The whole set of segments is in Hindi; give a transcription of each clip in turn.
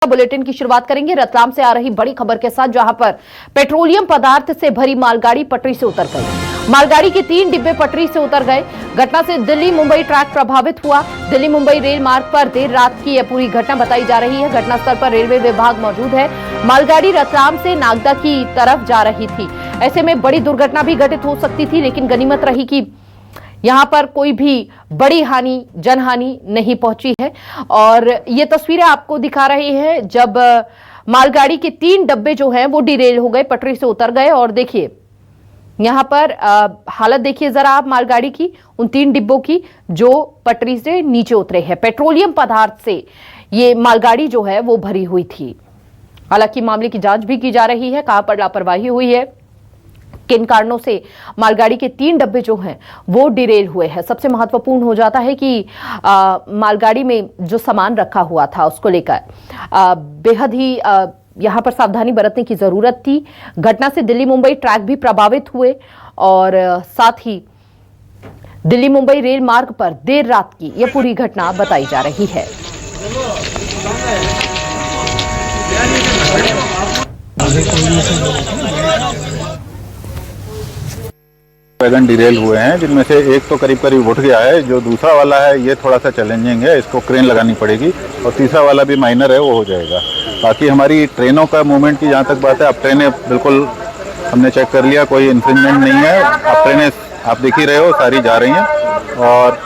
बुलेटिन की शुरुआत करेंगे रतलाम से आ रही बड़ी खबर के साथ, जहां पर पेट्रोलियम पदार्थ से भरी मालगाड़ी पटरी से उतर गई। मालगाड़ी के 3 डिब्बे पटरी से उतर गए। घटना से दिल्ली मुंबई ट्रैक प्रभावित हुआ। दिल्ली मुंबई रेल मार्ग पर देर रात की यह पूरी घटना बताई जा रही है। घटनास्थल पर रेलवे विभाग मौजूद है। मालगाड़ी रतलाम से नागदा की तरफ जा रही थी। ऐसे में बड़ी दुर्घटना भी घटित हो सकती थी, लेकिन गनीमत रही कि यहां पर कोई भी बड़ी हानि, जनहानि नहीं पहुंची है। और ये तस्वीरें आपको दिखा रही हैं जब मालगाड़ी के 3 डब्बे जो हैं वो डिरेल हो गए, पटरी से उतर गए। और देखिए यहां पर हालत देखिए जरा आप मालगाड़ी की, उन 3 डिब्बों की जो पटरी से नीचे उतरे हैं। पेट्रोलियम पदार्थ से ये मालगाड़ी जो है वो भरी हुई थी। हालांकि मामले की जांच भी की जा रही है, कहां पर लापरवाही हुई है, किन कारणों से मालगाड़ी के 3 डब्बे जो हैं वो डिरेल हुए हैं। सबसे महत्वपूर्ण हो जाता है कि मालगाड़ी में जो सामान रखा हुआ था उसको लेकर बेहद ही यहां पर सावधानी बरतने की जरूरत थी। घटना से दिल्ली मुंबई ट्रैक भी प्रभावित हुए और साथ ही दिल्ली मुंबई रेल मार्ग पर देर रात की यह पूरी घटना बताई जा रही है। वैगन डिरेल हुए हैं, जिनमें से एक तो करीब करीब उठ गया है। जो दूसरा वाला है ये थोड़ा सा चैलेंजिंग है, इसको क्रेन लगानी पड़ेगी। और तीसरा वाला भी माइनर है, वो हो जाएगा। बाकी हमारी ट्रेनों का मूवमेंट की जहाँ तक बात है, अब ट्रेनें बिल्कुल हमने चेक कर लिया, कोई इन्फ्रिंजमेंट नहीं है। अब ट्रेनें आप देख ही रहे हो सारी जा रही हैं। और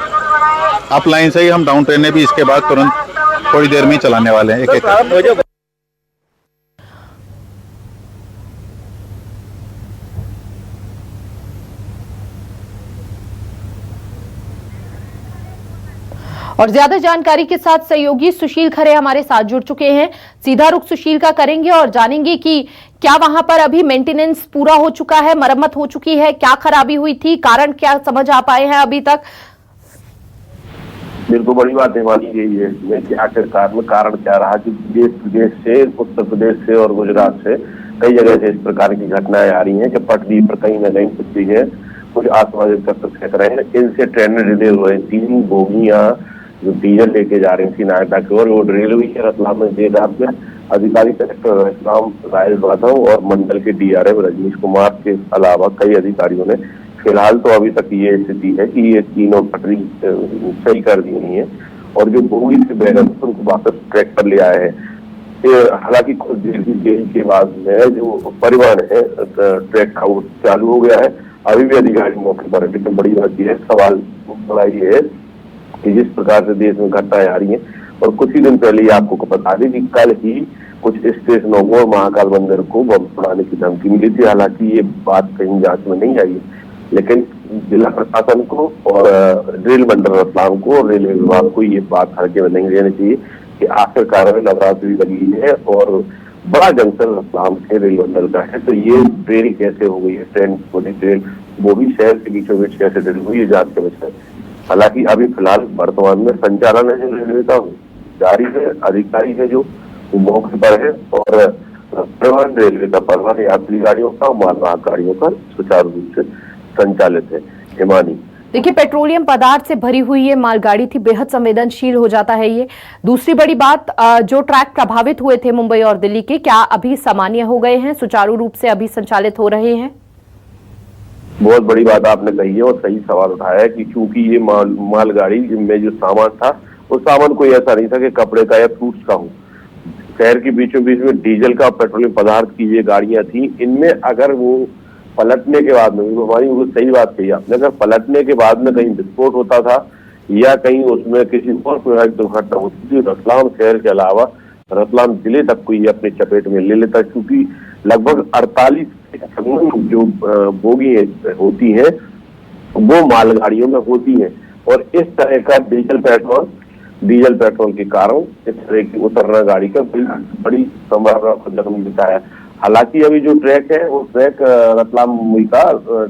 अप लाइन से ही हम डाउन ट्रेनें भी इसके बाद तुरंत थोड़ी देर में ही चलाने वाले हैं, एक एक। और ज्यादा जानकारी के साथ सहयोगी सुशील खरे हमारे साथ जुड़ चुके हैं। सीधा रुख सुशील का करेंगे और जानेंगे कि क्या वहां पर अभी मेंटेनेंस पूरा हो चुका है, मरम्मत हो चुकी है, क्या खराबी हुई थी, कारण क्या समझ आ पाए हैं अभी तक। बिल्कुल बड़ी बात हमारी यही है कि आखिरकार में कारण क्या रहा कि देश विदेश से, उत्तर प्रदेश से और गुजरात से कई जगह से इस प्रकार की घटनाएं आ रही हैं कि पटरी पर कहीं न कहीं कुछ है, कुछ आसमाजिक तत्व फेंक रहे हैं। इनसे ट्रेनें डिले हो रही, 3 बोगियां जो डीजल लेके जा रही थी नागदा की ओर, वो डिले हुई है रतलाम में देर रात में। अधिकारी कलेक्टर रतलाम राजेश माधव और मंडल के डीआरएम रजनीश कुमार के अलावा कई अधिकारियों ने फिलहाल तो अभी तक ये स्थिति है कि ये तीनों पटरी सही कर दी गई है और जो बोगी से बैगन उनको वापस ट्रैक पर ले आए हैं। हालांकि कुछ देर की देरी के बाद में जो परिवहन है ट्रैक का वो चालू हो गया है। अभी भी अधिकारी मौके पर है, लेकिन बड़ी बात यह है, सवाल बड़ा ये है कि जिस प्रकार से देश में घटनाएं आ रही हैं, और कुछ ही दिन पहले ही आपको बता दें कि कल ही कुछ स्टेशनों को और महाकाल मंदिर को बम उड़ाने की धमकी मिली थी। हालांकि ये बात कहीं जांच में नहीं आई है, लेकिन जिला प्रशासन को और रेल मंडल रतलाम को और रेलवे विभाग को ये बात हल्के में नहीं लेनी चाहिए कि आखिरकार नवरात्रि लगी है और बड़ा जंक्शन रतलाम के रेल मंडल का है, तो ये देरी कैसे हो गई है, ट्रेन वो भी शहर के बीचों बीच कैसे देरी हुई है, जांच के विषय। हालांकि अभी फिलहाल वर्तमान में संचालन है जो रेलवे का जारी है, अधिकारी है जो मौके पर है, और परिवहन रेलवे का परिवहन यात्री गाड़ियों का, मालवाहक गाड़ियों का सुचारू रूप से संचालित है। हिमानी देखिए, पेट्रोलियम पदार्थ से भरी हुई ये मालगाड़ी थी, बेहद संवेदनशील हो जाता है ये। दूसरी बड़ी बात, जो ट्रैक प्रभावित हुए थे मुंबई और दिल्ली के, क्या अभी सामान्य हो गए हैं, सुचारू रूप से अभी संचालित हो रहे हैं? बहुत बड़ी बात आपने कही है और सही सवाल उठाया है कि क्योंकि ये मालगाड़ी में जो सामान था वो सामान कोई ऐसा नहीं था कि कपड़े का या फ्रूट्स का हो। शहर के बीचों बीच में डीजल का, पेट्रोलियम पदार्थ की ये गाड़ियां थी। इनमें अगर वो पलटने के बाद में, हमारी वो सही बात कही आपने, अगर पलटने के बाद में कहीं विस्फोट होता था या कहीं उसमें किसी और प्रकार की दुर्घटना होती थी, रतलाम शहर के अलावा रतलाम जिले तक को ये अपने चपेट में ले लेता, क्योंकि लगभग 48 जो बोगी होती है वो मालगाड़ियों में होती है। और इस तरह का डीजल पेट्रोल के कारण इस तरह की उतरना गाड़ी का बड़ी संभावना को जन्म देता है। हालांकि अभी जो ट्रैक है वो ट्रैक रतलाम मुंबई का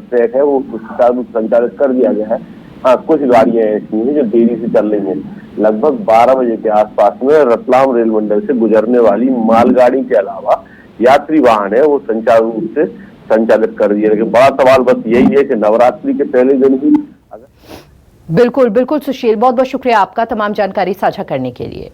ट्रैक है, वो संचालित कर दिया गया है। हाँ, कुछ गाड़ियां ऐसी हैं जो देरी से चल रही हैं। लगभग 12 बजे के आसपास में रतलाम रेल मंडल से गुजरने वाली मालगाड़ी के अलावा यात्री वाहन है वो सुचारू रूप से संचालित कर दिया। लेकिन बड़ा सवाल बस यही है कि नवरात्रि के पहले दिन ही बिल्कुल बिल्कुल सुशील, बहुत बहुत शुक्रिया आपका तमाम जानकारी साझा करने के लिए।